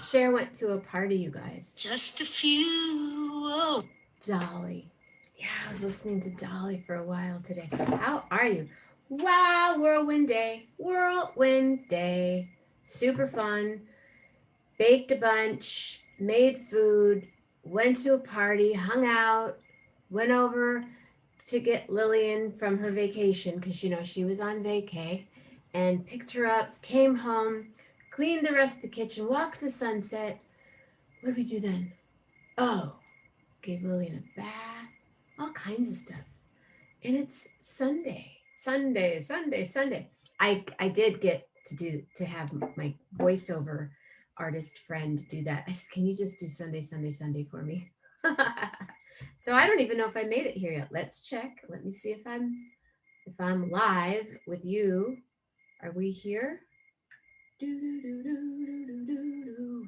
Cher went to a party, you guys. Just a few. Oh. Dolly. Yeah, I was listening to Dolly for a while today. How are you? Wow, whirlwind day. Whirlwind day. Super fun. Baked a bunch, made food, went to a party, hung out, went over to get Lillian from her vacation because she was on vacay, and picked her up, came home, cleaned the rest of the kitchen, walked the sunset. What did we do then? Oh, gave Lillian a bath, all kinds of stuff. And it's Sunday. Sunday, Sunday, Sunday. I did get to have my voiceover artist friend do that. I said, "Can you just do Sunday, Sunday, Sunday for me?" So I don't even know if I made it here yet. Let's check. Let me see if I'm live with you. Are we here? Do do do do do do do do.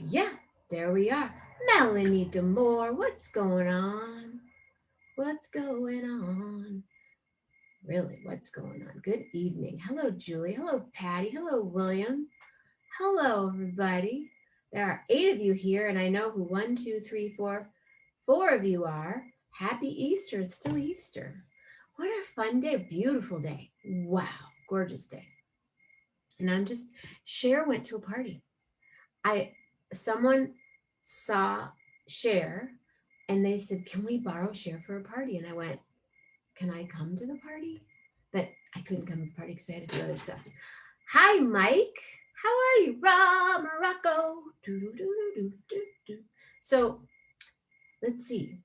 Yeah, there we are. Melanie Demore, what's going on? What's going on? Really, what's going on? Good evening. Hello, Julie. Hello, Patty. Hello, William. Hello, everybody. There are 8 of you here, and I know who one, two, three, four of you are. Happy Easter. It's still Easter. What a fun day. Beautiful day. Wow. Gorgeous day. And Cher went to a party. Someone saw Cher and they said, "Can we borrow Cher for a party?" And I went, "Can I come to the party?" But I couldn't come to the party because I had to do other stuff. Hi, Mike. How are you? Ra Morocco. Do. So let's see.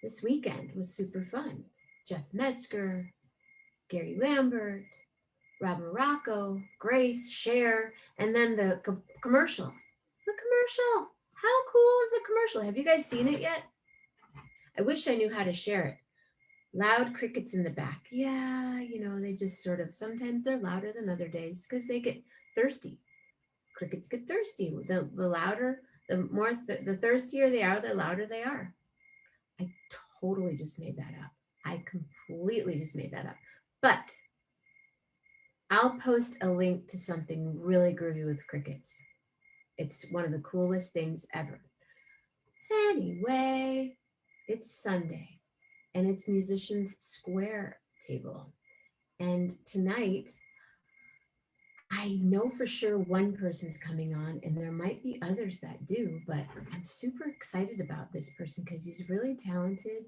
This weekend was super fun. Jeff Metzger, Gary Lambert, Rob Morocco, Grace, Cher, and then the commercial. The commercial. How cool is the commercial? Have you guys seen it yet? I wish I knew how to share it. Loud crickets in the back. Yeah, they just sort of, sometimes they're louder than other days because they get thirsty. Crickets get thirsty. The louder, the thirstier they are, the louder they are. I totally just made that up. I completely just made that up. But I'll post a link to something really groovy with crickets. It's one of the coolest things ever. Anyway, it's Sunday and it's Musicians Square Table. And tonight, I know for sure one person's coming on, and there might be others that do, but I'm super excited about this person because he's really talented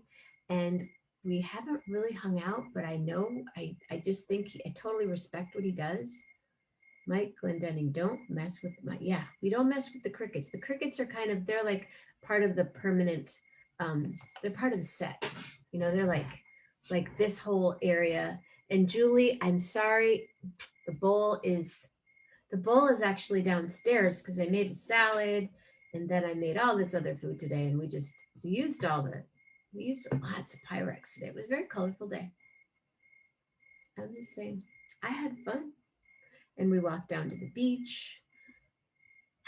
and we haven't really hung out, but I just think I totally respect what he does. Mike Glendenning, don't mess with we don't mess with the crickets. The crickets are they're like part of the permanent, they're part of the set. They're like this whole area. And Julie, I'm sorry, the bowl is the bowl is actually downstairs because I made a salad and then I made all this other food today and we used we used lots of Pyrex today. It was a very colorful day. I'm just saying, I had fun. And we walked down to the beach.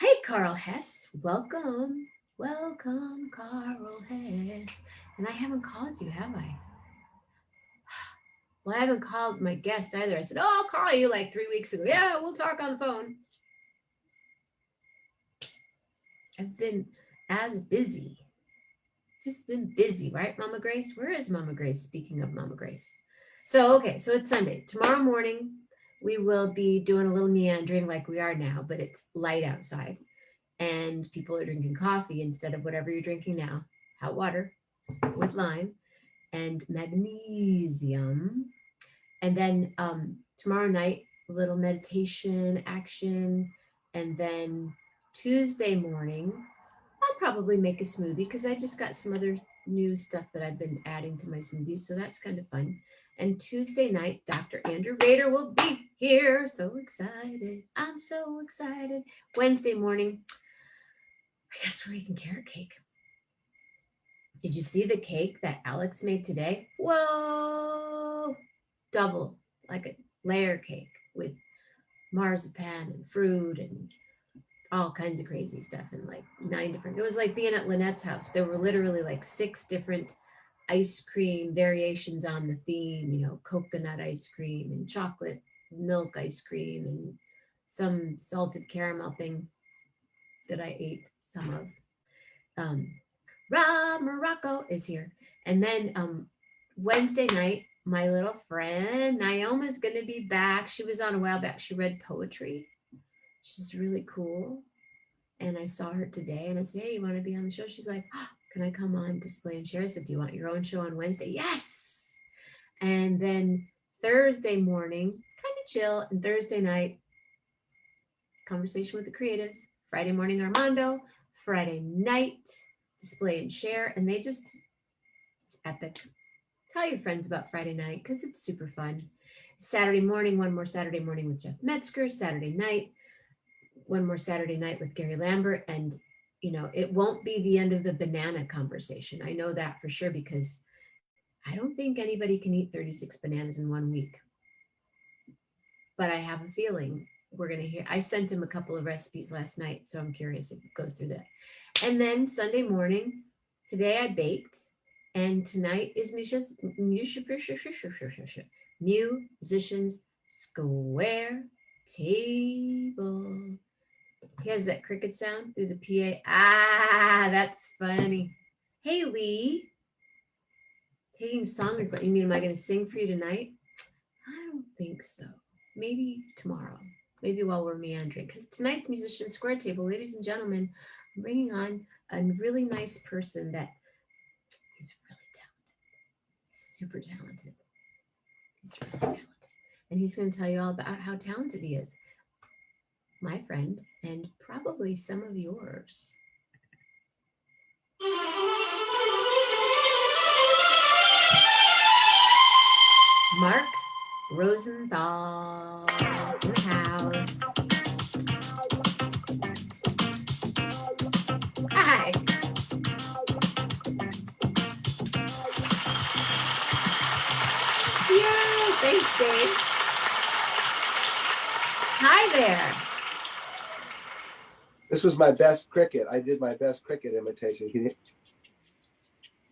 Hey, Carl Hess, welcome. Welcome, Carl Hess. And I haven't called you, have I? Well, I haven't called my guest either. I said, "Oh, I'll call you like 3 weeks ago." Yeah, we'll talk on the phone. I've been as busy. Just been busy, right, Mama Grace? Where is Mama Grace? Speaking of Mama Grace. So it's Sunday. Tomorrow morning, we will be doing a little meandering like we are now, but it's light outside. And people are drinking coffee instead of whatever you're drinking now, hot water with lime and magnesium. And then tomorrow night, a little meditation action. And then Tuesday morning, I'll probably make a smoothie because I just got some other new stuff that I've been adding to my smoothies. So that's kind of fun. And Tuesday night, Dr. Andrew Rader will be here. So excited. I'm so excited. Wednesday morning, I guess we're eating carrot cake. Did you see the cake that Alex made today? Whoa! Double, like a layer cake with marzipan and fruit and all kinds of crazy stuff and like 9 different. It was like being at Lynette's house. There were literally like 6 different ice cream variations on the theme, coconut ice cream and chocolate milk ice cream and some salted caramel thing that I ate some of. Um, Morocco is here. And then Wednesday night, my little friend Nyoma's gonna be back. She was on a while back. She read poetry. She's really cool. And I saw her today and I said, hey, you want to be on the show? She's like, oh, can I come on Display and Share? I said, do you want your own show on Wednesday? Yes. And then Thursday morning, kind of chill. And Thursday night, Conversation with the Creatives. Friday morning, Armando. Friday night, Display and Share. And it's epic. Tell your friends about Friday night because it's super fun. Saturday morning, one more Saturday morning with Jeff Metzger. Saturday night, one more Saturday night with Gary Lambert. And, it won't be the end of the banana conversation. I know that for sure because I don't think anybody can eat 36 bananas in 1 week. But I have a feeling we're going to hear. I sent him a couple of recipes last night, so I'm curious if it goes through that. And then Sunday morning, today I baked, and tonight is Musicians Square Table. He has that cricket sound through the PA. Ah, that's funny. Hey, Lee. Taking song request. You mean, am I going to sing for you tonight? I don't think so. Maybe tomorrow. Maybe while we're meandering. Because tonight's Musician Square Table, ladies and gentlemen, I'm bringing on a really nice person that is really talented. Super talented. He's really talented. And he's going to tell you all about how talented he is. My friend, and probably some of yours. Mark Rosenthal in the house. Hi. Yay, thanks, Dave. Hi there. This was my best cricket. I did my best cricket imitation.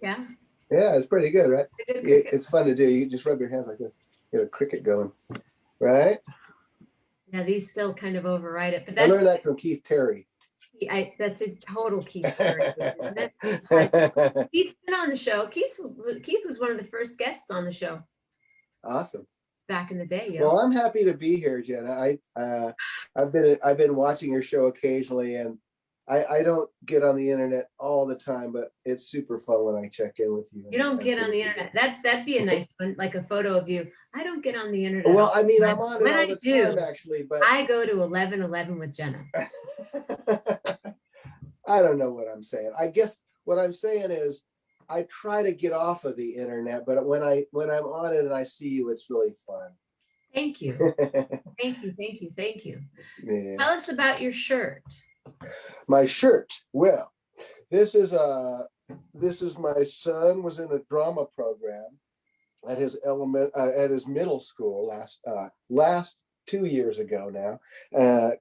Yeah. Yeah, it's pretty good, right? It's fun to do. You just rub your hands like this. Get a cricket going, right? Yeah, these still kind of override it, but I learned that from Keith Terry. That's a total Keith Terry, isn't it? Keith's been on the show. Keith was one of the first guests on the show. Awesome. Back in the day, yeah. Well, I'm happy to be here, Jenna. I've been watching your show occasionally, and I don't get on the internet all the time, but it's super fun when I check in with you. You don't get on the internet. That'd be a nice one, like a photo of you. I don't get on the internet. Well, I mean, I'm on it all the time, actually, but I go to 11:11 with Jenna. I don't know what I'm saying. I guess what I'm saying is I try to get off of the internet, but when I'm on it and I see you, it's really fun. Thank you. Thank you. Yeah. Tell us about your shirt. My shirt. Well, this is my son was in a drama program at his middle school last 2 years ago now.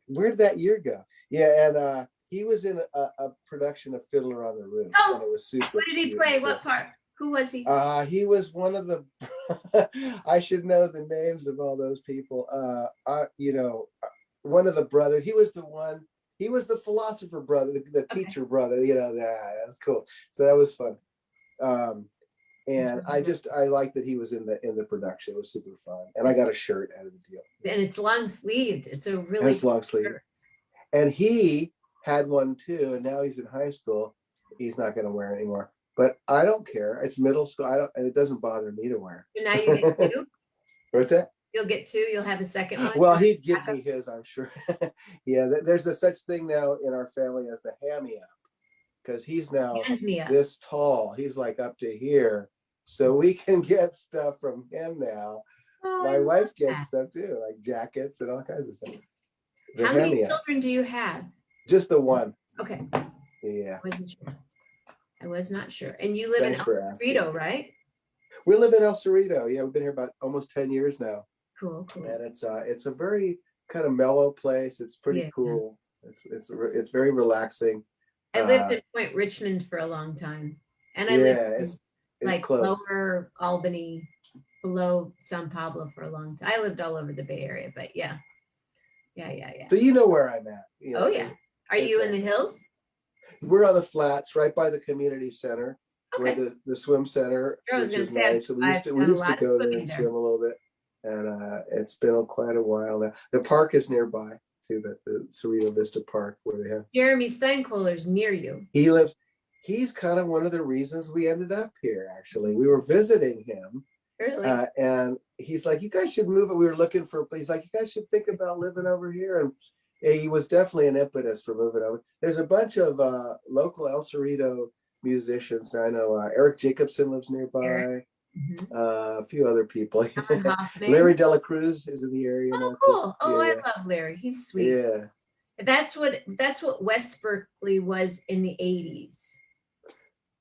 Where did that year go? Yeah, and he was in a production of Fiddler on the Roof. Oh, and it was super. What did he play? What part? Who was he? He was one of the. I should know the names of all those people. One of the brothers. He was the one. He was the philosopher brother, the teacher brother. That was cool. So that was fun. And I like that he was in the production. It was super fun, and I got a shirt out of the deal. And it's long sleeved. It's a really long sleeve. And he had one too, and now he's in high school. He's not going to wear it anymore. But I don't care. It's middle school. And it doesn't bother me to wear. So now you get two? What's that? You'll get two. You'll have a second one. Well, he'd give me his, I'm sure. Yeah, there's a such thing now in our family as the hand-me-up, because he's now this tall. He's like up to here, so we can get stuff from him now. Oh, my wife gets stuff too, like jackets and all kinds of stuff. How many children do you have? Just the one. Okay. Yeah. I was not sure. And you live in El Cerrito, right? We live in El Cerrito. Yeah, we've been here about almost 10 years now. Cool. And it's a very kind of mellow place. It's pretty cool. It's very relaxing. I lived in Point Richmond for a long time, and I lived in, like close. Lower Albany, below San Pablo for a long time. I lived all over the Bay Area, but yeah. Yeah. So you know where I'm at. You Oh know, yeah. Are you in the hills? we're on the flats right by the community center where Okay. the swim center, I was which gonna is say nice. So we I've we done a used to lot of go there swimming and there. swim a little bit. And it's been quite a while now. The park is nearby too, the Cerrito Vista Park where they have Jeremy Steinkohler's near you. he lives. He's kind of one of the reasons we ended up here, actually. We were visiting him, Really? and he's like, you guys should move it. We were looking for a place. Like, you guys should think about living over here. And he was definitely an impetus for moving over. There's a bunch of local El Cerrito musicians. I know Eric Jacobson lives Eric. nearby. Mhm. A few other people. Alan Hoffman. Larry Dela Cruz is in the area Oh, now too. cool. Oh, I love Larry. He's sweet. Yeah. That's what West Berkeley was in the 80s.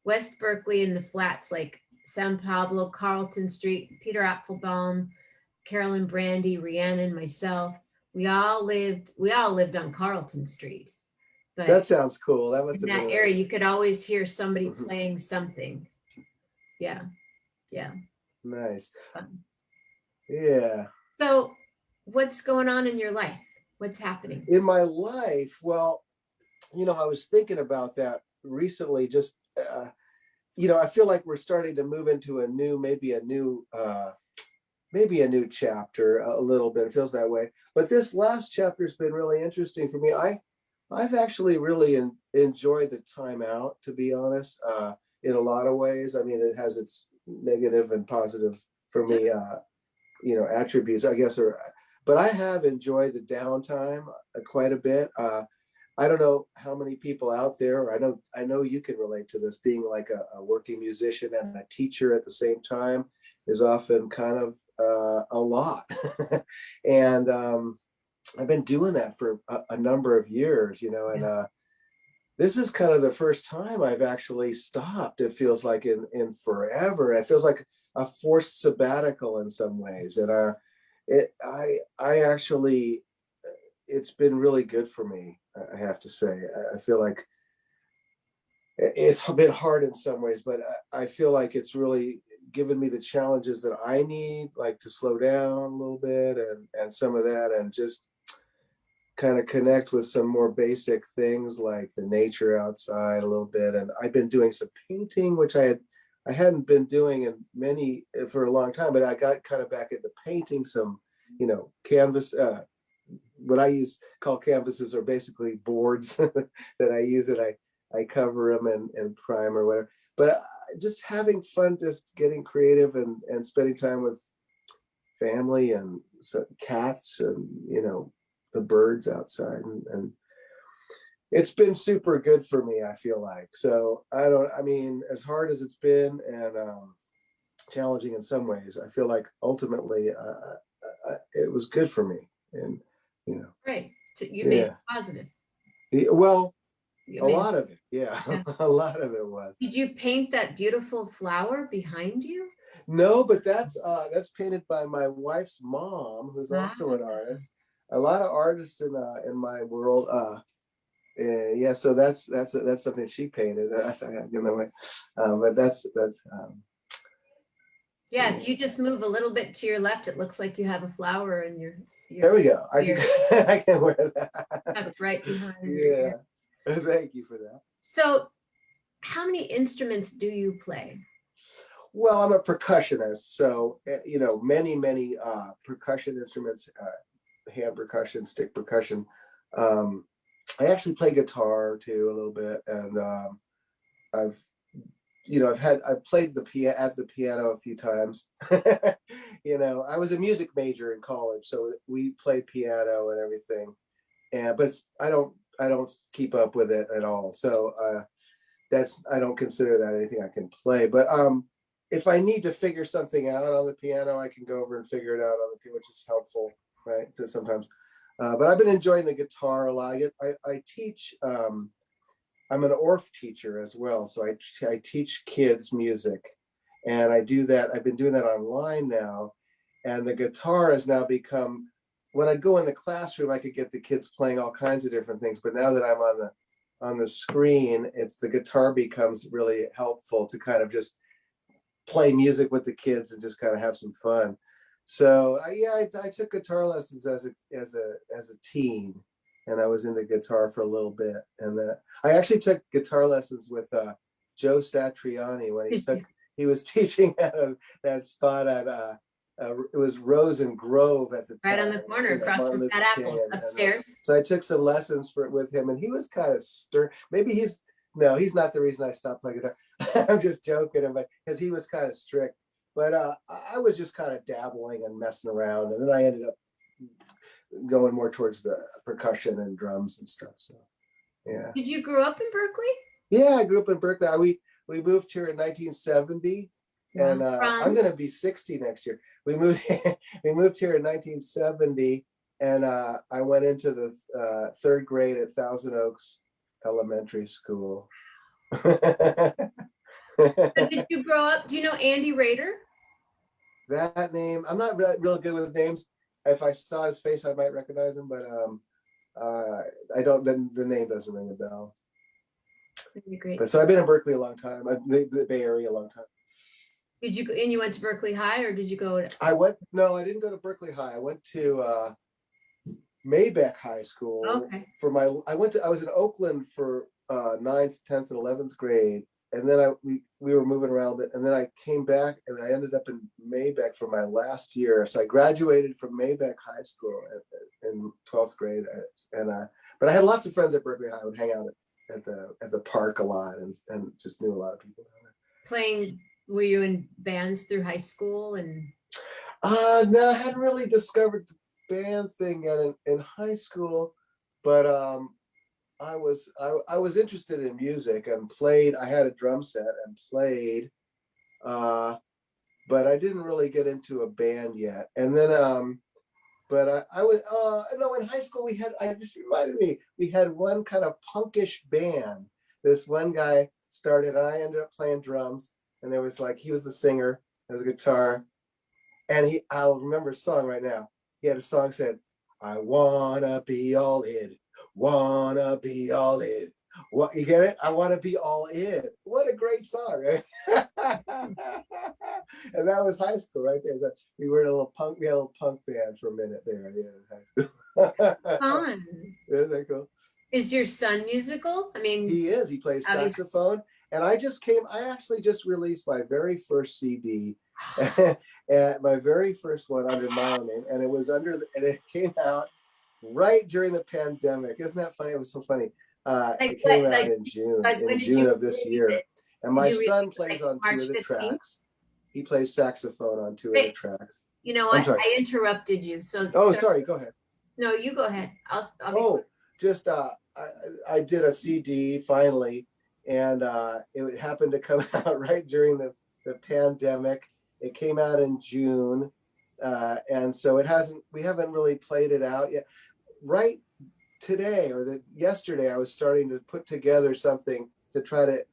West Berkeley in the flats, like San Pablo, Carlton Street, Peter Apfelbaum, Carolyn Brandy, Rhiannon, myself. We all lived on Carlton Street. That But sounds cool. That in must have that been area, you could always hear somebody Mhm. playing something. Yeah. Nice. Fun. Yeah. So what's going on in your life? What's happening? In my life, well, I was thinking about that recently. Just I feel like we're starting to move into maybe a new chapter a little bit. It feels that way. But this last chapter has been really interesting for me. I've actually really enjoyed the time out, to be honest, in a lot of ways. I mean, it has its negative and positive for me, attributes, I guess, but I have enjoyed the downtime quite a bit. I don't know how many people out there, or I know you can relate to this, being like a working musician and a teacher at the same time is often kind of a lot. And I've been doing that for a number of years, and this is kind of the first time I've actually stopped. It feels like in forever. It feels like a forced sabbatical in some ways, and I actually, it's been really good for me. I have to say, I feel like it's been hard in some ways, but I feel like it's really given me the challenges that I need, like to slow down a little bit and some of that, and just kind of connect with some more basic things like the nature outside a little bit. And I've been doing some painting, which I hadn't been doing for a long time, but I got kind of back into painting some, canvas. What I call canvases are basically boards that I use, and I cover them and prime or whatever. But just having fun, just getting creative and spending time with family and cats and the birds outside, and it's been super good for me, I feel like. So I mean, as hard as it's been and challenging in some ways, I feel like ultimately it was good for me. And Right. So you made it yeah. positive. Well, You a made lot of it, yeah. Yeah. A lot of it was. Did you paint that beautiful flower behind you? No, but that's painted by my wife's mom, who's also an Ah. artist. A lot of artists in my world. Yeah, so that's something she painted. But that's Yeah, if you just move a little bit to your left, it looks like you have a flower in your there we go. ear. I can wear that. Have it right behind your Yeah. ear. Thank you for that. So how many instruments do you play? Well, I'm a percussionist, so many percussion instruments, hand percussion, stick percussion. I actually play guitar too a little bit, and I've I've played the piano a few times. I was a music major in college, so we played piano and everything. But I don't keep up with it at all. So I don't consider that anything I can play. But if I need to figure something out on the piano, I can go over and figure it out on the piano, which is helpful, right? To sometimes. But I've been enjoying the guitar a lot. I teach. I'm an ORF teacher as well, so I teach kids music, and I do that. I've been doing that online now, and the guitar has now become. When I go in the classroom, I could get the kids playing all kinds of different things, but now that I'm on the screen, it's the guitar becomes really helpful to kind of just play music with the kids and just kind of have some fun. So I took guitar lessons as a teen, and I was into guitar for a little bit. And I actually took guitar lessons with Joe Satriani when he was teaching at that spot at it was Rose and Grove at the time, right on the corner across Martin from Luther Fat King, Apples and upstairs. so I took some lessons with him, and he was kind of stern. Maybe he's not the reason I stopped playing guitar. I'm just joking, but because he was kind of strict. But I was just kind of dabbling and messing around, and then I ended up going more towards the percussion and drums and stuff. So yeah. Did you grow up in Berkeley? Yeah, I grew up in Berkeley. We moved here in 1970, and I'm going to be 60 next year. We moved we moved here in 1970, and I went into the third grade at Thousand Oaks Elementary School. So did you grow up? Do you know Andy Rader? That name, I'm not real good with names. If I saw his face, I might recognize him, but I don't. The name doesn't ring a bell. Great. But so I've been in Berkeley a long time, the Bay Area a long time. Did you? And you went to Berkeley High, or did you go? No, I didn't go to Berkeley High. I went to Maybeck High School. Okay. I was in Oakland for 9th, 10th, and 11th grade, and then we were moving around, and then I came back, and I ended up in Maybeck for my last year. So I graduated from Maybeck High School in 12th grade, but I had lots of friends at Berkeley High. I would hang out at the park a lot, and just knew a lot of people down there. Playing? Were you in bands through high school and? No, I hadn't really discovered the band thing yet in high school, but I was interested in music and played. I had a drum set and played, but I didn't really get into a band yet. And then, but I was no, in high school we had one kind of punkish band. This one guy started, and I ended up playing drums. And there was he was the singer, there was a guitar, and I'll remember a song right now. He had a song said, "I wanna be all in, wanna be all in." What, you get it? I wanna be all in. What a great song, right? And that was high school right there. We had a little punk band for a minute there. Yeah, in high school. Fun. Isn't that cool? Is your son musical? I mean, he is. He plays saxophone. And I actually just released my very first CD, and my very first one under my own name. And it came out right during the pandemic. Isn't that funny? It was so funny. It came out in June of this year. And my son plays on 2 of the tracks. He plays saxophone on 2 of the tracks. You know what? I interrupted you. Sorry. Go ahead. No, you go ahead. I did a CD finally. And it happened to come out right during the pandemic. It came out in June, and so we haven't really played it out yet. Right today yesterday, I was starting to put together something to try to,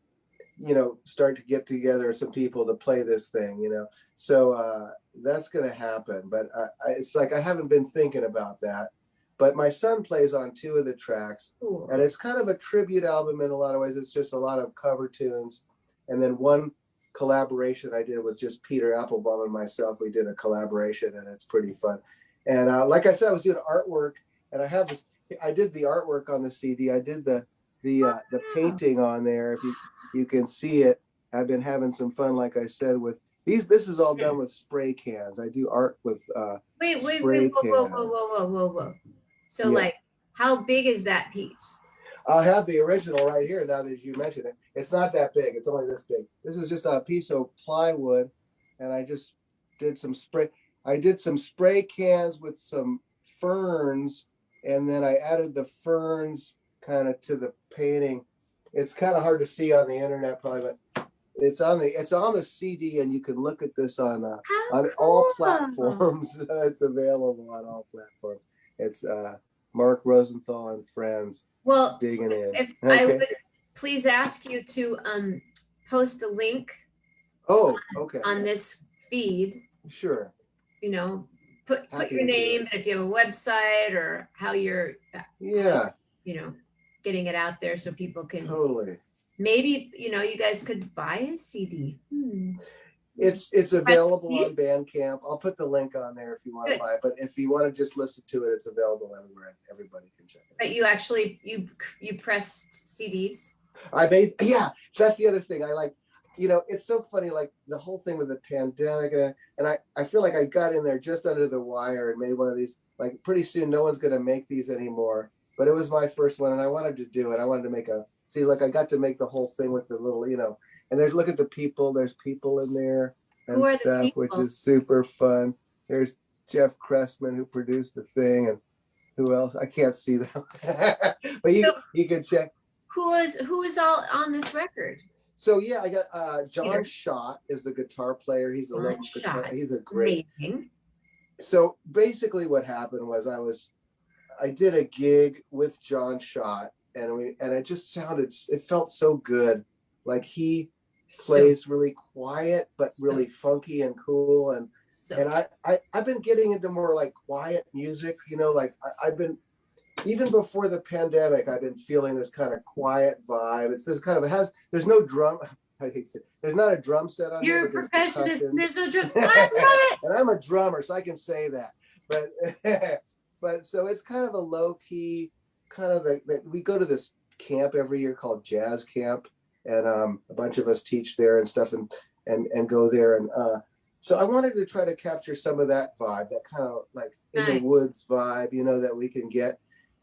start to get together some people to play this thing, So that's going to happen. But it's I haven't been thinking about that. But my son plays on 2 of the tracks, and it's kind of a tribute album in a lot of ways. It's just a lot of cover tunes. And then one collaboration I did with just Peter Applebaum and myself. We did a collaboration, and it's pretty fun. And like I said, I was doing artwork, and I did the artwork on the CD. I did the painting on there. If you can see it, I've been having some fun, like I said, with these. This is all done with spray cans. I do art with wait, spray cans. Whoa. So how big is that piece? I'll have the original right here now that you mentioned it. It's not that big. It's only this big. This is just a piece of plywood, and I just did some spray. I did some spray cans with some ferns, and then I added the ferns kind of to the painting. It's kind of hard to see on the internet probably, but it's on the CD, and you can look at this on all platforms. It's available on all platforms. It's Mark Rosenthal and Friends. Well, digging in. If I would please ask you to post a link. Okay. On this feed. Sure. Put your name, and if you have a website or how you're. Getting it out there so people can. Totally. Maybe you guys could buy a CD. It's available Recipes? on Bandcamp. I'll put the link on there if you want to Good. buy it. But if you want to just listen to it, it's available everywhere and everybody can check it out. But you actually you pressed CDs. Yeah, that's the other thing. I like, it's so funny, like the whole thing with the pandemic, and I feel like I got in there just under the wire and made one of these. Like pretty soon, no one's going to make these anymore. But it was my first one, and I wanted to do it. I wanted to make I got to make the whole thing with the little, and look at the people. There's people in there and Who are the stuff, which people? is super fun. There's Jeff Cressman, who produced the thing, and who else? I can't see them, but you can check. Who is all on this record? So yeah, I got John Schott is the guitar player. He's a local guitar. He's a great. Amazing. So basically, what happened was I did a gig with John Schott, and it just it felt so good. Like he plays really quiet but really funky and cool, and I've been getting into more like quiet music. Like I've been. Even before the pandemic, I've been feeling this kind of quiet vibe. It's this kind of there's no drum. I hate to say, there's not a drum set on You're here. a perfectionist. There's no drum. I love it. And I'm a drummer, so I can say that. But so it's kind of a low key, kind of we go to this camp every year called Jazz Camp, and a bunch of us teach there and stuff, and go there, and so I wanted to try to capture some of that vibe, that kind of like in the woods vibe, that we can get.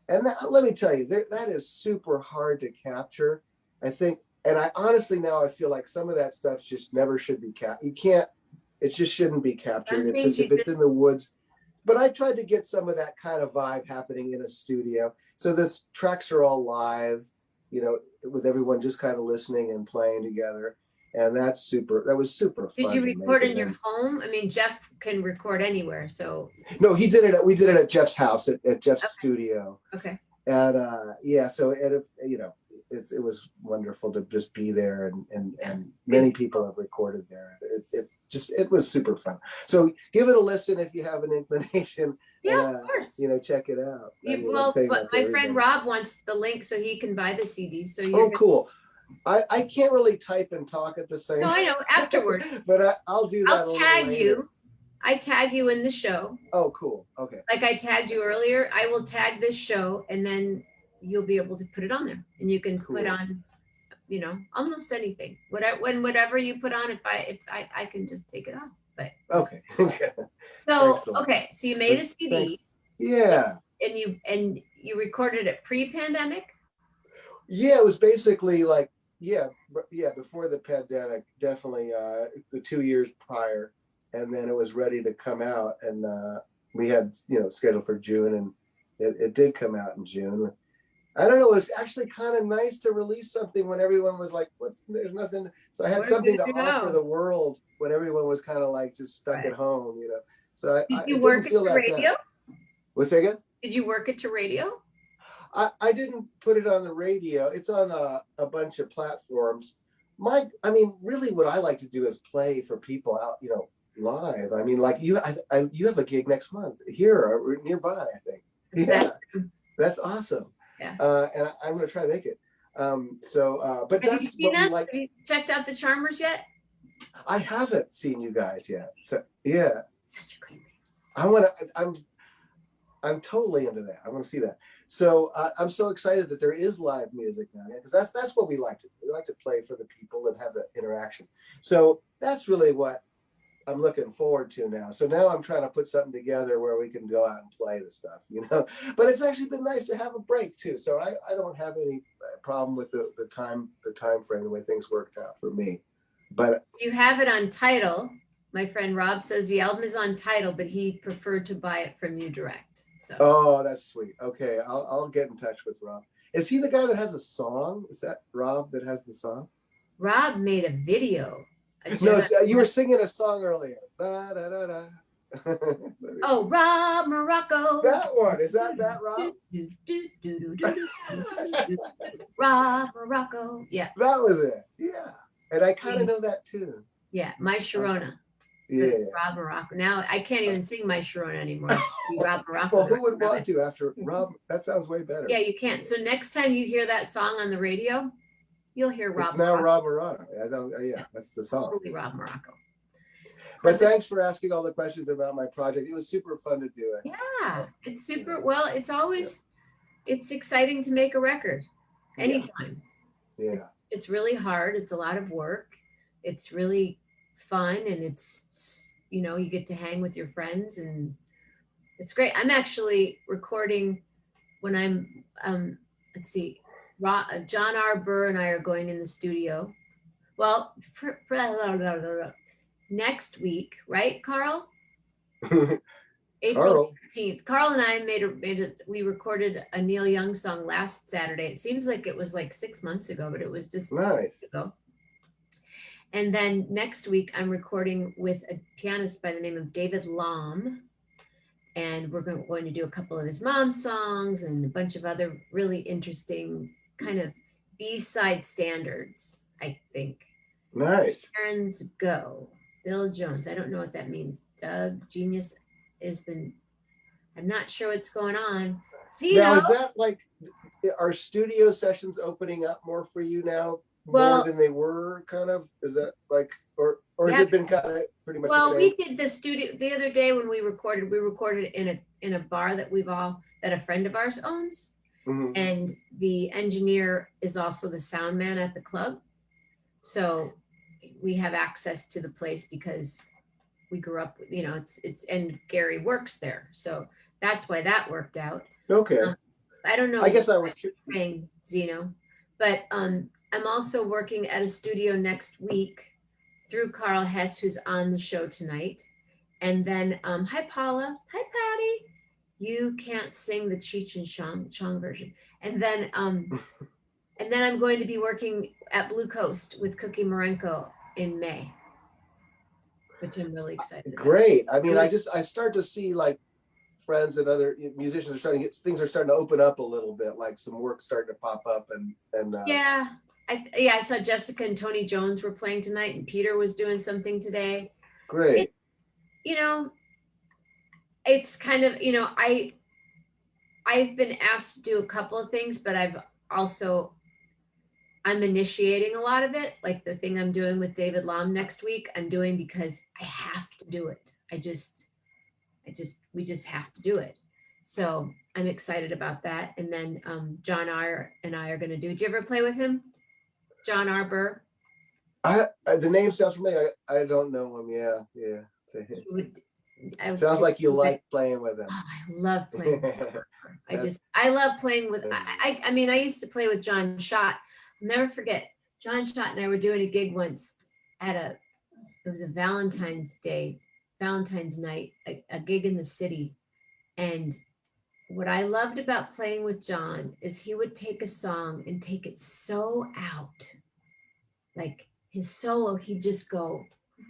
And let me tell you, that is super hard to capture, I think. And I honestly now I feel like some of that stuff just never should be You can't. It just shouldn't be captured. It's just if it's in the woods. But I tried to get some of that kind of vibe happening in a studio. So the tracks are all live, with everyone just kind of listening and playing together. And that was super fun. Did you record in your home? I mean, Jeff can record anywhere, so. No, we did it at Jeff's house, at Jeff's studio. Okay. And so it was wonderful to just be there, and many people have recorded there. It was super fun. So give it a listen if you have an inclination. Yeah, of course. Check it out. But my friend Rob wants the link so he can buy the CDs. So cool. I can't really type and talk at the same time. No, I know, afterwards. But I'll do that. I'll tag you. I tag you in the show. Oh, cool. Okay. Like I tagged you earlier, I will tag this show, and then you'll be able to put it on there, and you can put on, almost anything. Whatever you put on, if I can just take it off. But okay. So excellent. Okay, so you made a CD. Yeah. And you recorded it pre-pandemic. Yeah, it was basically like before the pandemic, definitely the 2 years prior, and then it was ready to come out, and we had scheduled for June, and it did come out in June. I don't know, it was actually kind of nice to release something when everyone was like, there's nothing. So I had something to offer the world when everyone was kind of like just stuck at home, So Did you work it to radio? What's that again? Did you work it to radio? I didn't put it on the radio. It's on a bunch of platforms. Really what I like to do is play for people out, live. I mean, like you have a gig next month here or nearby, I think. Yeah, that's awesome. Yeah. And I'm going to try to make it. But have that's you what we like. Have you checked out the Charmers yet? I haven't seen you guys yet. So yeah. Such a great thing. I'm totally into that. I want to see that. So I'm so excited that there is live music now, because that's what we like to do. We like to play for the people and have that interaction. So that's really what I'm looking forward to now. So now I'm trying to put something together where we can go out and play the stuff, But it's actually been nice to have a break too. So I don't have any problem with the time frame, the way things worked out for me. But you have it on Tidal. My friend Rob says the album is on Tidal, but he preferred to buy it from you direct. So. Oh, that's sweet. Okay, I'll get in touch with Rob. Is he the guy that has a song? Is that Rob that has the song? Rob made a video. No, you were singing a song earlier. Da, da, da, da. Oh, Rob Morocco. That one. Is that Rob? Rob Morocco. Yeah. That was it. Yeah. And I kind of know that too. Yeah. My Sharona. Yeah. Rob Morocco. Now I can't even sing My Sharona anymore. Rob Morocco. Well, who would want to after Rob? That sounds way better. Yeah, you can't. So next time you hear that song on the radio, you'll hear Rob. It's now Rob Morocco. I don't. Yeah, that's the song. Totally Rob Morocco. But thanks for asking all the questions about my project. It was super fun to do it. Yeah, it's super, well, it's always, it's exciting to make a record anytime. Yeah. It's really hard. It's a lot of work. It's really fun, and it's, you get to hang with your friends, and it's great. I'm actually recording when I'm, let's see, John R. Burr and I are going in the studio. Well, next week, right, Carl? April Carl. 15th. Carl and I we recorded a Neil Young song last Saturday. It seems like it was like 6 months ago, but it was just Nice. ago. And then next week, I'm recording with a pianist by the name of David Lahm. And we're going to do a couple of his mom's songs and a bunch of other really interesting kind of B-side standards, I think. Nice. Turns go. Bill Jones. I don't know what that means. Doug Genius is I'm not sure what's going on. See, now, is that like, are studio sessions opening up more for you now? More than they were, kind of? Is that like, or has it been kind of pretty much the same? Well, we did the studio the other day when we recorded in a bar that that a friend of ours owns. Mm-hmm. And the engineer is also the sound man at the club. So we have access to the place because we grew up, and Gary works there. So that's why that worked out. Okay. I don't know. I guess I was saying Zeno, but I'm also working at a studio next week through Carl Hess, who's on the show tonight. And then, hi Paula, hi Patty. You can't sing the Cheech and Chong version. And then I'm going to be working at Blue Coast with Cookie Marenko in May, which I'm really excited about. Great. I mean, I start to see like friends and other musicians are starting to things are starting to open up a little bit, like some work starting to pop up and yeah. I saw Jessica and Tony Jones were playing tonight, and Peter was doing something today. Great. It's kind of, I've been asked to do a couple of things, but I'm initiating a lot of it. Like the thing I'm doing with David Lahm next week, I'm doing because I have to do it. We just have to do it. So I'm excited about that. And then John R. and I are going to do. Did you ever play with him? John R. Burr? The name sounds familiar. I don't know him. Yeah. It sounds like you like playing with him. Oh, I love playing with him. I love playing with, I mean, I used to play with John Schott. I'll never forget, John Schott and I were doing a gig once it was a Valentine's night, a gig in the city. And what I loved about playing with John is he would take a song and take it so out. Like his solo, he'd just go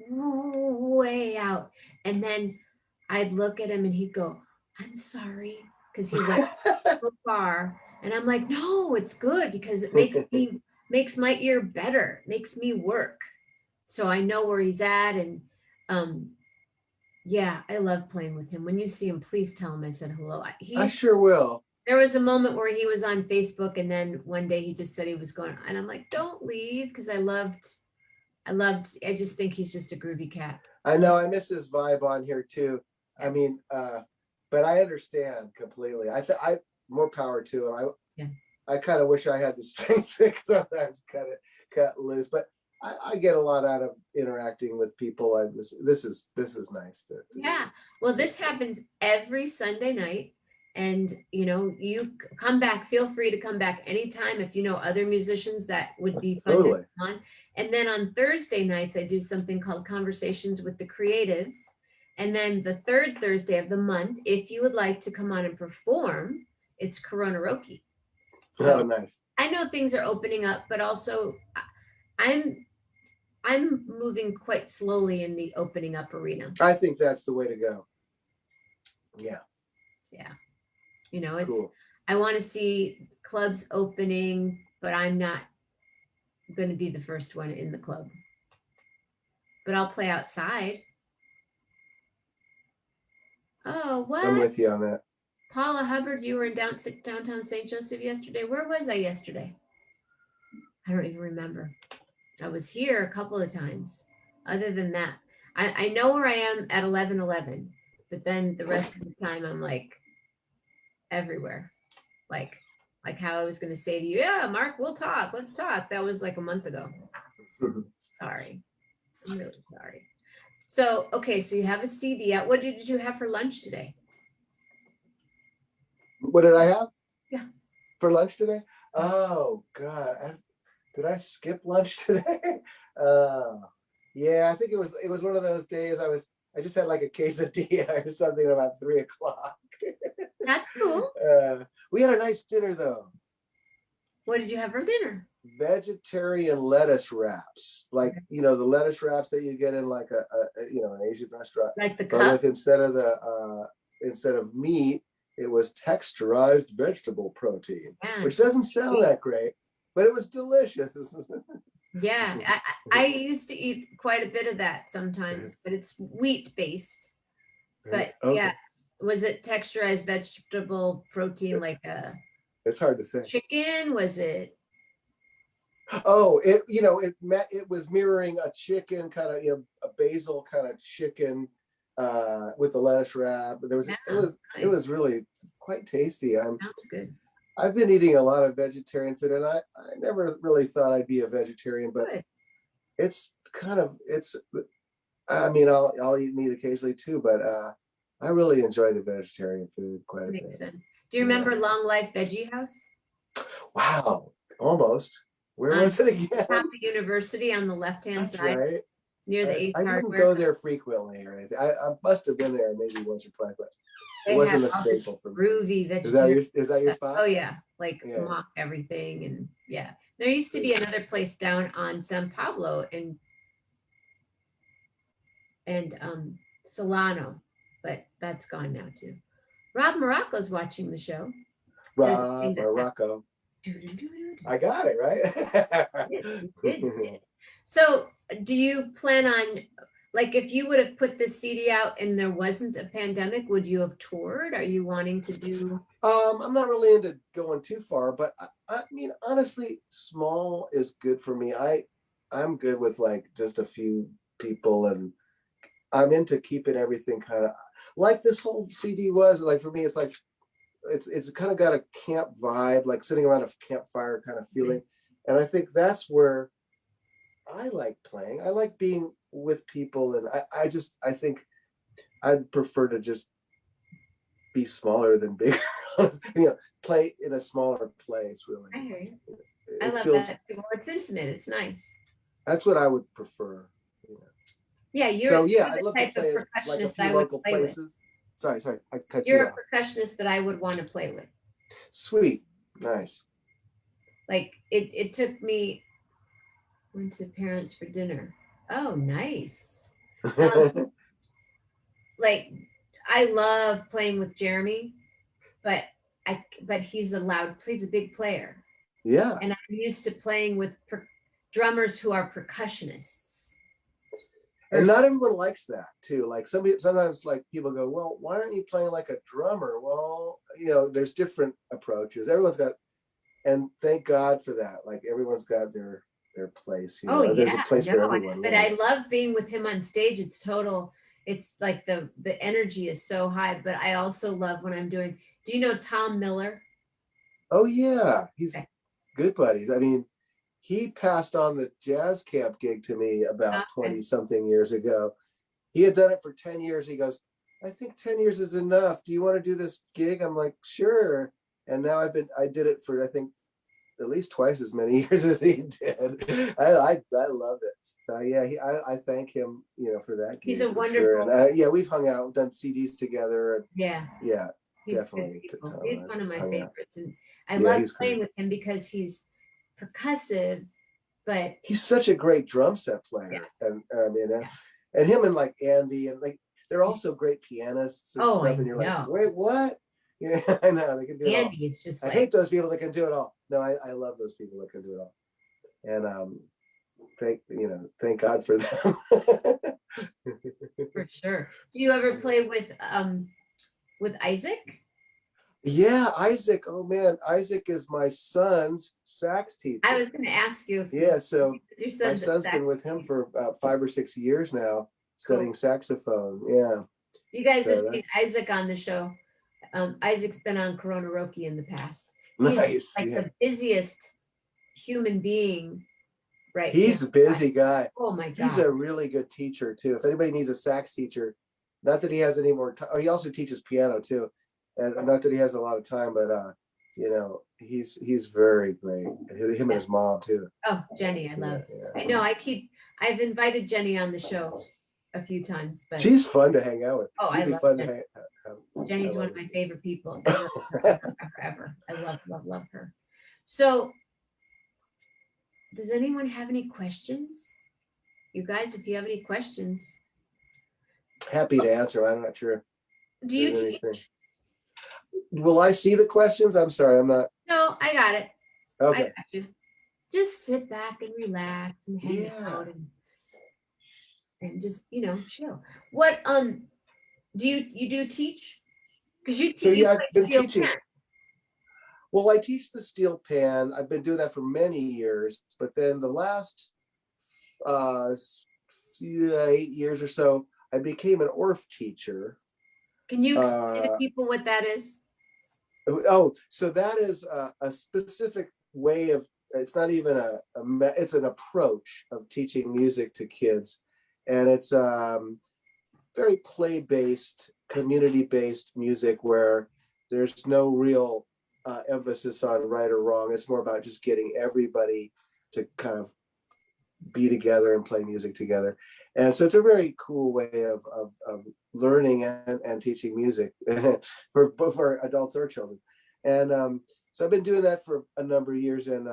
way out. And then I'd look at him and he'd go, I'm sorry, because he went so far. And I'm like, no, it's good because it makes my ear better, makes me work. So I know where he's at. And yeah, I love playing with him. When you see him, please tell him I said hello. I sure will. There was a moment where he was on Facebook, and then one day he just said he was going, and I'm like, don't leave, because I just think he's just a groovy cat. I know, I miss his vibe on here too. I mean, but I understand completely. I more power to him. I kind of wish I had the strength to sometimes cut loose, but I get a lot out of interacting with people. This is nice yeah. Well, this happens every Sunday night. And, you come back, feel free to come back anytime if you know other musicians that would be fun to come on. And then on Thursday nights, I do something called Conversations with the Creatives. And then the third Thursday of the month, if you would like to come on and perform, it's Coronaroki. So nice. I know things are opening up, but also I'm moving quite slowly in the opening up arena. I think that's the way to go. Yeah. Yeah. It's cool. I want to see clubs opening, but I'm not going to be the first one in the club. But I'll play outside. Oh, what? I'm with you on that. Paula Hubbard, you were in downtown St. Joseph yesterday. Where was I yesterday? I don't even remember. I was here a couple of times. Other than that, I know where I am at 11:11, but then the rest of the time I'm like everywhere. Like like how I was going to say to you, yeah, Mark, we'll talk. Let's talk. That was like a month ago. Sorry. I'm really sorry. So, okay, so you have a CD out. What did you have for lunch today? What did I have? Yeah. For lunch today? Oh God, did I skip lunch today? uh, yeah, I think it was one of those days I just had like a quesadilla or something about 3 o'clock. That's cool. We had a nice dinner though. What did you have for dinner? Vegetarian lettuce wraps, like the lettuce wraps that you get in like an Asian restaurant. Like the But cup? with instead of meat, it was texturized vegetable protein, Yeah. which doesn't sound that great, but it was delicious. Yeah, I used to eat quite a bit of that sometimes, but it's wheat based. But Okay. yeah, was it texturized vegetable protein like a It's hard to say. chicken? Was it? Oh, it was mirroring a chicken kind of a basil kind of chicken with the lettuce wrap. There was Yeah, it was really quite tasty. sounds good. I've been eating a lot of vegetarian food, and I never really thought I'd be a vegetarian, but Good. it's I mean, I'll eat meat occasionally too, but I really enjoy the vegetarian food quite a Makes bit. sense. Do you remember Long Life Veggie House? Wow, almost. Where was it again? Top of University on the left-hand That's side, right. near the Ace I didn't Hardware. go there frequently or anything. I must have been there maybe once or twice, but They it wasn't have a all this staple for me. groovy vegetarian. Is that your spot? Oh yeah, like Yeah. mock everything, and yeah. There used to be another place down on San Pablo and Solano, but that's gone now too. Rob Morocco's watching the show. Rob or Rocco. I got it right. You did. So, do you plan on, like, if you would have put this CD out and there wasn't a pandemic, would you have toured? Are you wanting to do? I'm not really into going too far, but I mean, honestly, small is good for me. I'm good with like just a few people, and I'm into keeping everything kind of like this whole CD was like for me. It's like it's kind of got a camp vibe, like sitting around a campfire kind of feeling, and I think that's where I like playing. I like being with people, and I think I'd prefer to just be smaller than bigger. Play in a smaller place. Really, I hear you. it I love feels that. Well, it's intimate. It's nice. that's what I would prefer. Yeah, you're, So yeah, you're I'd the love to type of play it like a percussionist few I would local play with. places. Sorry, I cut You're you a off. percussionist that I would want to play with. Sweet, nice. Like it took me went to parents for dinner. Oh, nice. Like I love playing with Jeremy, but he's he's a big player. Yeah. And I'm used to playing with drummers who are percussionists. And not everyone likes that too. Like sometimes like people go, well, why aren't you playing like a drummer? Well, there's different approaches. Everyone's got, and thank God for that. Like everyone's got their place. Oh yeah, there's a place for everyone. But I love being with him on stage. It's total. It's like the energy is so high. But I also love when I'm doing. Do you know Tom Miller? Oh yeah, he's good buddies. I mean, he passed on the jazz camp gig to me about 20 something years ago. He had done it for 10 years. He goes, I think 10 years is enough. Do you want to do this gig? I'm like, sure. And now I did it for, I think, at least twice as many years as he did. I love it. So yeah, I thank him, for that gig. He's a wonderful. Sure. And yeah, we've hung out, done CDs together. Yeah. He's definitely. He's one of my favorites, and I love playing with him because he's percussive, but he's such a great drum set player. And I mean, and him and like Andy and like they're also great pianists and stuff. And you're like, wait, what? Yeah, I know they can do it all. Andy is just. I hate those people that can do it all. No, I love those people that can do it all. And thank God for them. For sure. Do you ever play with Isaac? Yeah, Isaac. Oh man, Isaac is my son's sax teacher. I was going to ask you. So my son's been with him for about 5 or 6 years now, studying saxophone. Yeah. You guys So have seen that's Isaac on the show. Isaac's been on Corona Roki in the past. He's nice. like Yeah. the busiest human being right now. He's a busy guy. Oh my He's God. a really good teacher too. If anybody needs a sax teacher, not that he has any more time. Oh, he also teaches piano too, and not that he has a lot of time, but you know, he's very great. Him and his mom too. Oh, Jenny, I love. Yeah. I know. I've invited Jenny on the show a few times, but She's fun to hang out with. oh, I She'd be love fun Jenny. to hang out. Jenny's one of my favorite people ever, ever, ever, ever. I love her. So, does anyone have any questions? You guys, if you have any questions, Happy to answer. I'm not sure if do you there's teach? anything. Will I see the questions? I'm sorry, I'm not. No, I got it. I Okay. got you. Just sit back and relax and hang Yeah. out and just chill. What do you do teach? Because you So yeah, play I've been steel teaching. pan. Well, I teach the steel pan. I've been doing that for many years, but then the last 8 years or so, I became an ORF teacher. Can you explain to people what that is? Oh, so that is a specific way of, it's not even it's an approach of teaching music to kids. And it's very play-based, community-based music where there's no real emphasis on right or wrong. It's more about just getting everybody to kind of be together and play music together. And so it's a very cool way of learning and teaching music for adults or children. And so I've been doing that for a number of years, and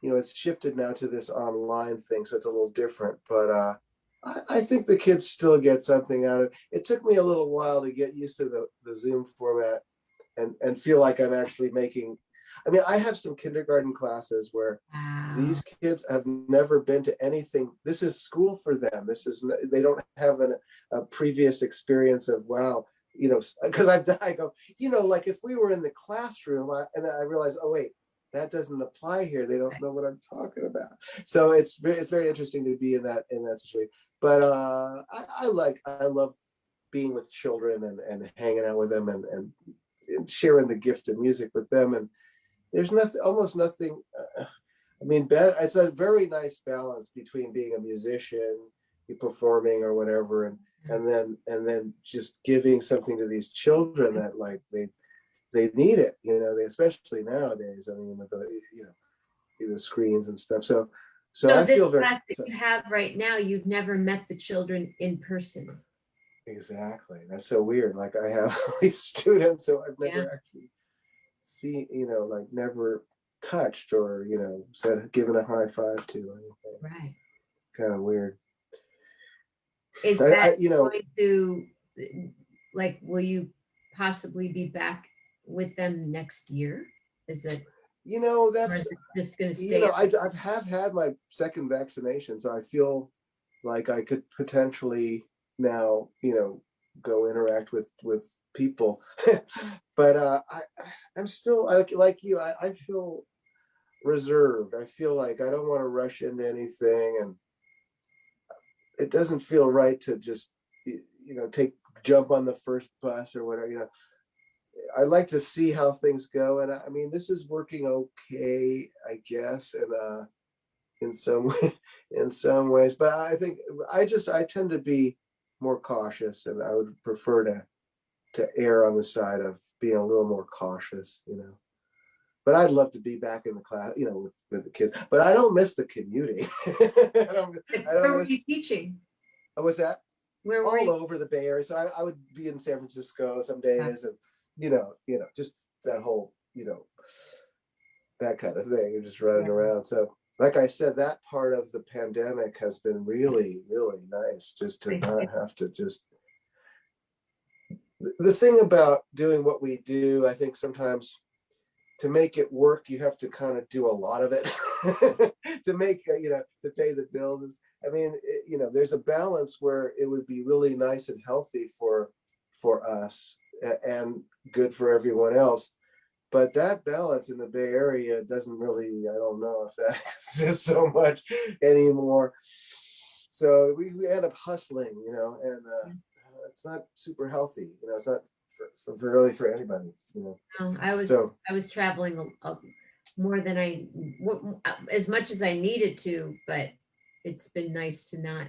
it's shifted now to this online thing, so it's a little different. But I think the kids still get something out of it. It took me a little while to get used to the Zoom format and feel like I'm actually making. I mean, I have some kindergarten classes where these kids have never been to anything. This is school for them. They don't have a previous experience of, wow, because I go, like if we were in the classroom, and then I realize, oh wait, that doesn't apply here. They don't know what I'm talking about. So it's very interesting to be in that situation. But I love being with children and hanging out with them and sharing the gift of music with them. And there's almost nothing. I mean, it's a very nice balance between being a musician, performing or whatever, and then just giving something to these children that like they need it. They especially nowadays. I mean, with the screens and stuff. So I this feel very class that you have right now, you've never met the children in person. Exactly. That's so weird. Like I have all these students, so I've never actually seen, like never touched or given a high five to or anything. Right. Kind of weird. Is that going to, like, will you possibly be back with them next year? Is it? That's just going to stay. I've had my second vaccination, so I feel like I could potentially now go interact with people. But I'm still like you. I feel reserved. I feel like I don't want to rush into anything, and it doesn't feel right to just jump on the first bus or whatever. I like to see how things go, and I mean this is working okay, I guess, and in some ways. But I think I tend to be more cautious, and I would prefer to err on the side of being a little more cautious. But I'd love to be back in the class, with the kids. But I don't miss the commuting. Where were you teaching? What's that? Where were all you? over the Bay Area. So I would be in San Francisco some days, and just that whole that kind of thing. You're just running around. So like I said, that part of the pandemic has been really, really nice, just to not have to just. The thing about doing what we do, I think sometimes to make it work, you have to kind of do a lot of it to make, to pay the bills. I mean, there's a balance where it would be really nice and healthy for us and good for everyone else. But that balance in the Bay Area doesn't really, I don't know if that exists so much anymore. So we end up hustling, and it's not super healthy. It's not for really for anybody. No, So I was traveling more than as much as I needed to, but it's been nice to not.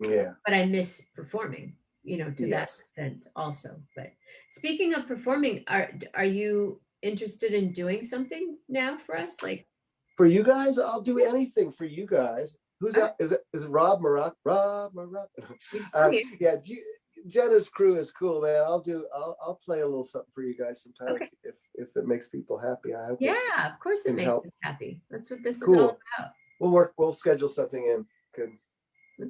yeah, But I miss performing, to that yes. extent also. But speaking of performing, are you interested in doing something now for us? Like, For you guys, I'll do anything for you guys. Who's all that? Is it Rob Marak? Rob Marak? right, here. Yeah, Jenna's crew is cool, man. I'll play a little something for you guys sometime Okay. if it makes people happy. I hope it Yeah, of course it can makes help. us happy. That's what this is all Cool. about. We'll schedule something in. Good.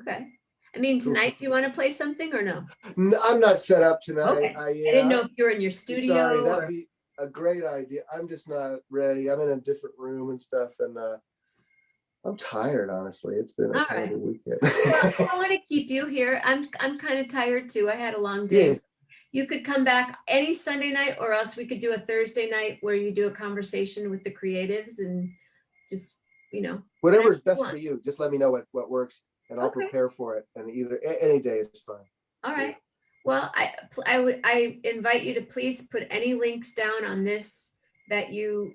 Okay. I mean, Cool. tonight, do you want to play something or no? I'm not set up tonight. Okay. I I didn't yeah. know if you were in your Sorry, studio that'd or. be a great idea. I'm just not ready. I'm in a different room and stuff, and I'm tired, honestly. It's been a All kind of right. a weekend. Well, I don't want to keep you here. I'm kind of tired too. I had a long Yeah, day. You could come back any Sunday night, or else we could do a Thursday night where you do a conversation with the creatives and just, whatever whatever's you best for want. you. Just let me know what works, and I'll Okay. prepare for it. And any day is fine. All right. Well, I invite you to please put any links down on this that you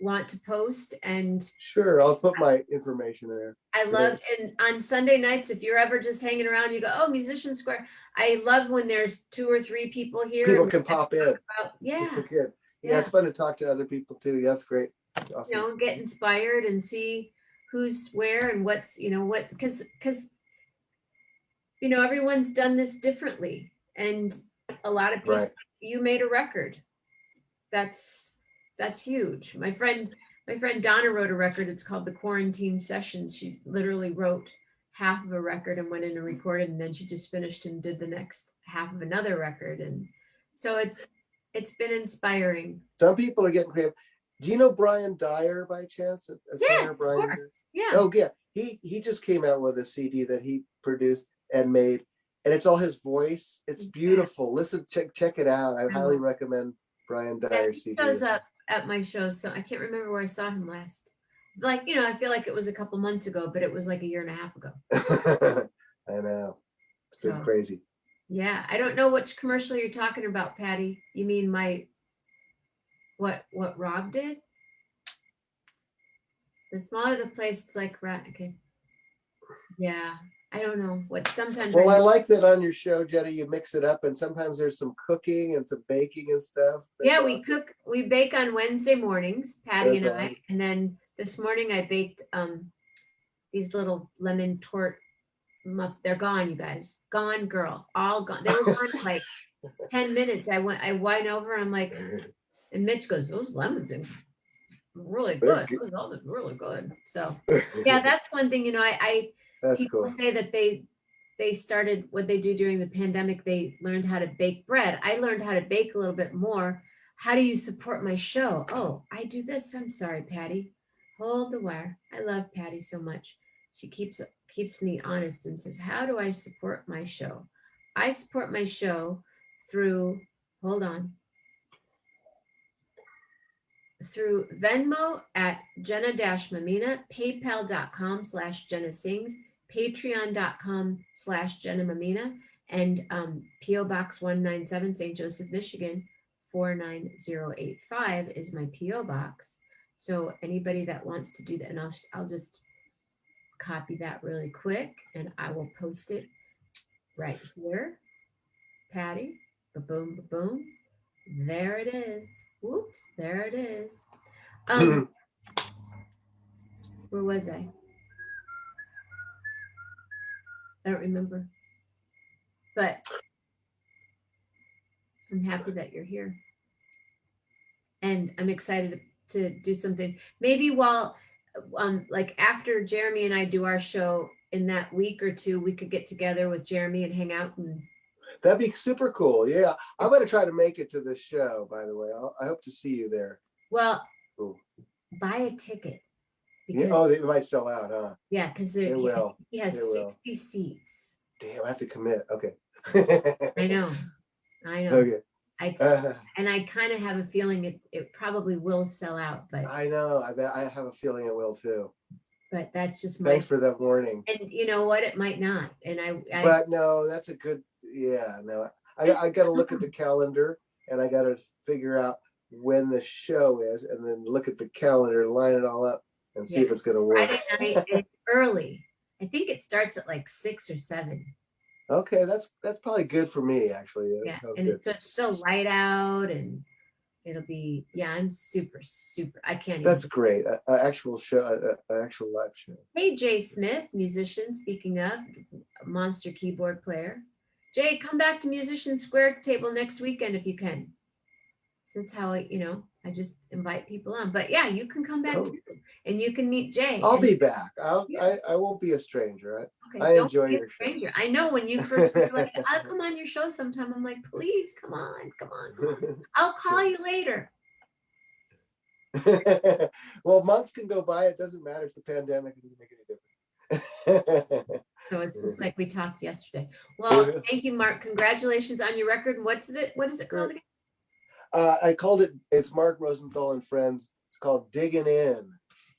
want to post. And Sure, I'll put my information there. I love, Great. and on Sunday nights, if you're ever just hanging around, you go, oh, Musician Square. I love when there's 2 or 3 people here. People And we can get to pop talk in. about, yeah, People can. Yeah, yeah. it's fun to talk to other people too. Yeah, that's great. Awesome. Get inspired and see who's where and what's, what, because everyone's done this differently. And a lot of people, Right. you made a record. That's huge. My friend Donna wrote a record. It's called the Quarantine Sessions. She literally wrote half of a record and went in and recorded, and then she just finished and did the next half of another record. And so it's been inspiring. Some people are getting creative. Do you know Brian Dyer by chance? A Yeah, singer, of Brian? course. Yeah. Oh yeah, he just came out with a CD that he produced and made, and it's all his voice. It's beautiful. Listen, check it out. I highly recommend Brian Yeah, Dyer he CD. shows up at my shows, so I can't remember where I saw him last. Like, I feel like it was a couple months ago, but it was like a year and a half ago. I know. It's been So crazy. yeah, I don't know which commercial you're talking about, Patty. You mean what Rob did? The smaller the place, it's like okay. Yeah, I don't know what. Sometimes Well, I like that on your show, Jenny, you mix it up, and sometimes there's some cooking and some baking and stuff. That's Yeah, awesome. we bake on Wednesday mornings, Patty That's and I, awesome. and then this morning I baked these little lemon tort they're gone, you guys. Gone, girl. All gone. They were gone in like 10 minutes. I went over and I'm like, and Mitch goes, those lemon things are really good. Those all look really good. So yeah, that's one thing, I That's people cool. say that they started what they do during the pandemic. They learned how to bake bread. I learned how to bake a little bit more. How do you support my show? Oh, I do this. I'm sorry, Patty. Hold the wire. I love Patty so much. She keeps me honest and says, how do I support my show? I support my show through, hold on, through Venmo at Jenna-Mammina, paypal.com/Jenna Sings, patreon.com/Jenna Mammina, and P.O. Box 197, St. Joseph, Michigan, 49085 is my P.O. Box. So anybody that wants to do that, and I'll just copy that really quick and I will post it right here. Patty, ba-boom, ba-boom. There it is. Whoops, there it is. Where was I? I don't remember. But I'm happy that you're here. And I'm excited to do something. Maybe while like after Jeremy and I do our show in that week or two, we could get together with Jeremy and hang out and That'd be super cool. Yeah, I'm going to try to make it to this show, by the way. I hope to see you there. well, Cool. buy a ticket. Yeah. Because Oh, they might sell out, huh? yeah, because They will. he has They will. 60 seats. Damn, I have to commit. Okay. I know. Okay. And I kind of have a feeling it probably will sell out, but I know. I bet I have a feeling it will too. but that's just my, Thanks for that warning. and you know what, it might not. And I But no, that's a good, yeah, no. I got to look at the calendar and I got to figure out when the show is and then look at the calendar, line it all up and see if it's going to work. Friday night, and it's early. I think it starts at like 6 or 7. Okay, that's probably good for me, actually. Yeah, That sounds and good. it's still light out, and it'll be, yeah, I'm super, I can't That's even. great. An actual show, an actual live show. Hey, Jay Smith, musician, speaking of, monster keyboard player. Jay, come back to Musician Square Table next weekend if you can. That's how I just invite people on. But yeah, you can come back Totally. too, and you can meet Jay. I'll and be back. Yeah. I won't be a stranger. Okay, I don't enjoy be a your show. stranger. I know when you first were like, I'll come on your show sometime. I'm like, please, come on. I'll call you later. Well, months can go by. It doesn't matter. It's the pandemic. It doesn't make any difference. So it's just like we talked yesterday. Well, thank you, Mark. Congratulations on your record. What is it called again? I called it, it's Mark Rosenthal and Friends. It's called Digging In.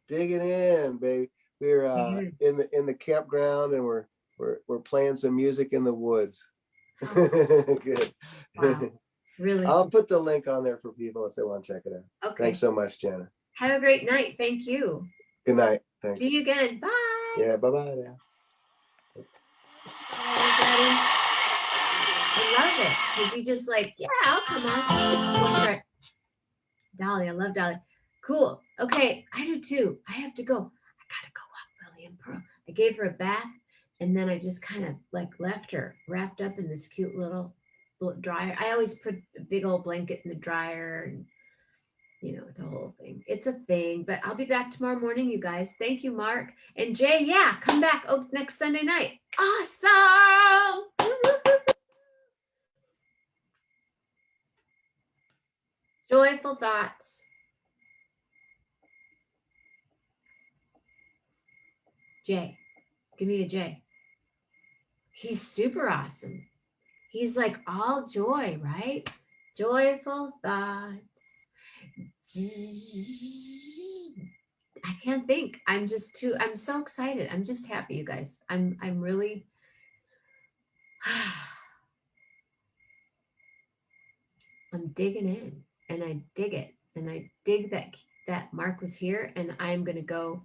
Digging In, baby. We're in the campground and we're playing some music in the woods. Good. Wow. Really? I'll put the link on there for people if they want to check it out. Okay. Thanks so much, Jenna. Have a great night. Thank you. Good night. Thanks. See you again. Bye. Yeah, bye-bye. Yeah. Bye, everybody. I love it because you just like, yeah, I'll come on. Right. Dolly, I love Dolly. Cool. Okay, I do too. I have to go. I gotta go up, Lily and Pearl. I gave her a bath, and then I just kind of like left her wrapped up in this cute little dryer. I always put a big old blanket in the dryer, and it's a whole thing. It's a thing. But I'll be back tomorrow morning, you guys. Thank you, Mark and Jay. Yeah, come back next Sunday night. Awesome. Joyful thoughts. Jay, give me a J. He's super awesome. He's like all joy, right? Joyful thoughts. I can't think. I'm so excited. I'm just happy, you guys. I'm really I'm digging in, and I dig it. And I dig that Mark was here, and I'm going to go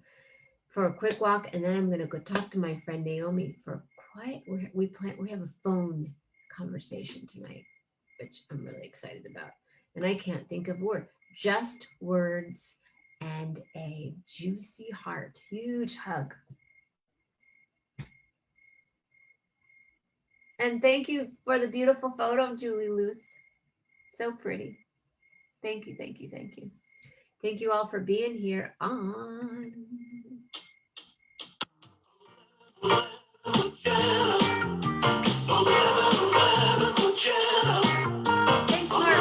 for a quick walk, and then I'm going to go talk to my friend Naomi for quiet. We have a phone conversation tonight, which I'm really excited about. And I can't think of word, just words and a juicy heart. Huge hug. And thank you for the beautiful photo, Julie Luce. So pretty. Thank you, thank you, thank you. Thank you all for being here on. Thanks, Mark.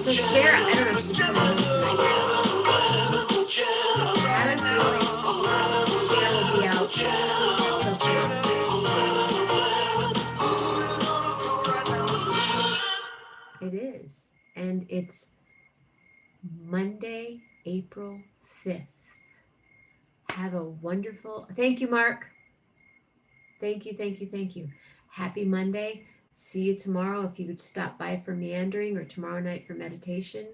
So Sarah, I don't know if she's coming home tonight. I have a feeling Sarah will be out till 4. It is. And it's Monday, April 5th. Have a wonderful, thank you, Mark. Thank you, thank you, thank you. Happy Monday. See you tomorrow. If you could stop by for meandering or tomorrow night for meditation.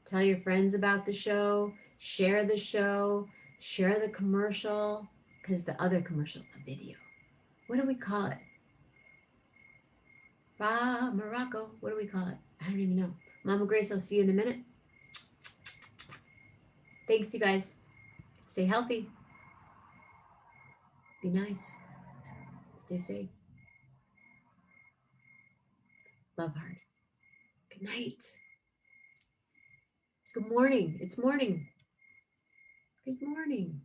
Tell your friends about the show. Share the commercial, because the other commercial, a video. What do we call it? Morocco. What do we call it? I don't even know. Mama Grace, I'll see you in a minute. Thanks, you guys. Stay healthy. Be nice. Stay safe. Love hard. Good night. Good morning. It's morning. Good morning.